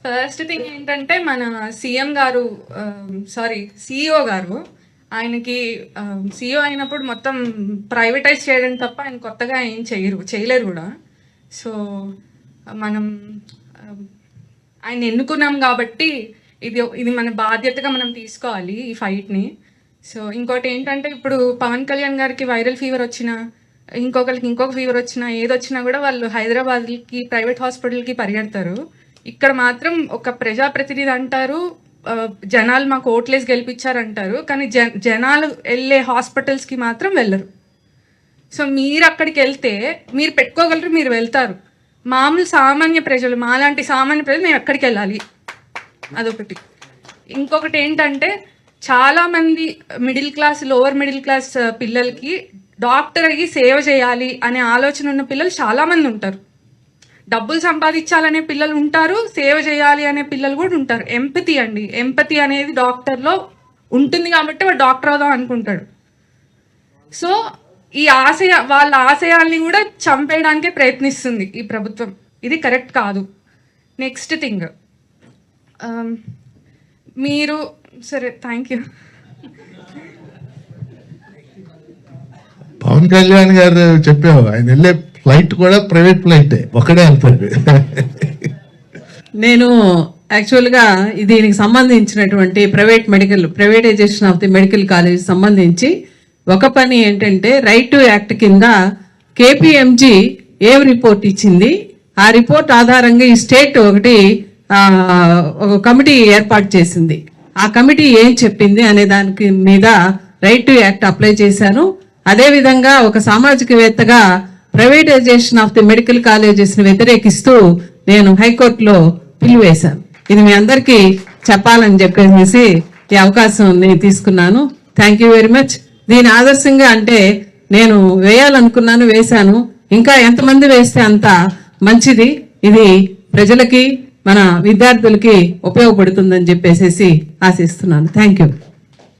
First thing ఏంటంటే మన CM గారు సిఇఓ గారు ఆయనకి సిఇఓ అయినప్పుడు మొత్తం ప్రైవేటైజ్ చేయడం తప్ప ఆయన కొత్తగా ఏం చేయలేరు కూడా. సో మనం ఆయన ఎన్నుకున్నాం కాబట్టి ఇది మన బాధ్యతగా మనం తీసుకోవాలి ఈ ఫైట్ని. సో ఇంకోటి ఏంటంటే ఇప్పుడు పవన్ కళ్యాణ్ గారికి వైరల్ ఫీవర్ వచ్చినా, ఇంకొకరికి ఇంకొక ఫీవర్ వచ్చినా, ఏదొచ్చినా కూడా వాళ్ళు హైదరాబాద్కి ప్రైవేట్ హాస్పిటల్కి పరిగెడతారు. ఇక్కడ మాత్రం ఒక ప్రజాప్రతినిధి అంటారు, జనాలు మాకు ఓట్లేసి గెలిపించారంటారు, కానీ జనాలు వెళ్ళే హాస్పిటల్స్కి మాత్రం వెళ్ళరు. సో మీరు అక్కడికి వెళ్తే మీరు పెట్టుకోగలరు, మీరు వెళ్తారు. మామూలు సామాన్య ప్రజలు, మాలాంటి సామాన్య ప్రజలు మేము ఎక్కడికి వెళ్ళాలి, అదొకటి. ఇంకొకటి ఏంటంటే చాలామంది middle class, lower middle class పిల్లలకి డాక్టర్ అయ్యి సేవ చేయాలి అనే ఆలోచన ఉన్న పిల్లలు చాలామంది ఉంటారు. డబ్బులు సంపాదించాలనే పిల్లలు ఉంటారు, సేవ చేయాలి అనే పిల్లలు కూడా ఉంటారు. ఎంపతి అండి, ఎంపతి అనేది డాక్టర్లో ఉంటుంది కాబట్టి వాడు డాక్టర్ అవుదాం అనుకుంటాడు. సో ఈ వాళ్ళ ఆశయాల్ని కూడా చంపేయడానికే ప్రయత్నిస్తుంది ఈ ప్రభుత్వం. ఇది కరెక్ట్ కాదు. నెక్స్ట్ థింగ్, మీరు సరే థ్యాంక్ యూ. పవన్ కళ్యాణ్ గారు చెప్పావు, ఆయన వెళ్ళే ఫ్లైట్ కూడా ప్రైవేట్ ఫ్లైటే, ఒకడే వెళ్తాడు. నేను యాక్చువల్గా దీనికి సంబంధించినటువంటి privatization of the medical college సంబంధించి ఒక పని ఏంటంటే, రైట్ టు యాక్ట్ కింద కేపీఎంజీ ఏం రిపోర్ట్ ఇచ్చింది, ఆ రిపోర్ట్ ఆధారంగా ఈ స్టేట్ ఒక కమిటీ ఏర్పాటు చేసింది. ఆ కమిటీ ఏం చెప్పింది అనే దానికి మీద రైట్ టు యాక్ట్ అప్లై చేశాను. అదేవిధంగా ఒక సామాజికవేత్తగా privatisation of the medical colleges ని వ్యతిరేకిస్తూ నేను హైకోర్టులో పిల్లు వేశాను. ఇది మీ అందరికీ చెప్పాలని చెప్పేసి ఈ అవకాశం నేను తీసుకున్నాను. Thank you very much. దీని ఆదర్శంగా అంటే నేను వేయాలనుకున్నాను, వేశాను. ఇంకా ఎంతమంది వేస్తే అంత మంచిది. ఇది ప్రజలకి, మన విద్యార్థులకి ఉపయోగపడుతుందని చెప్పేసి ఆశిస్తున్నాను. Thank you.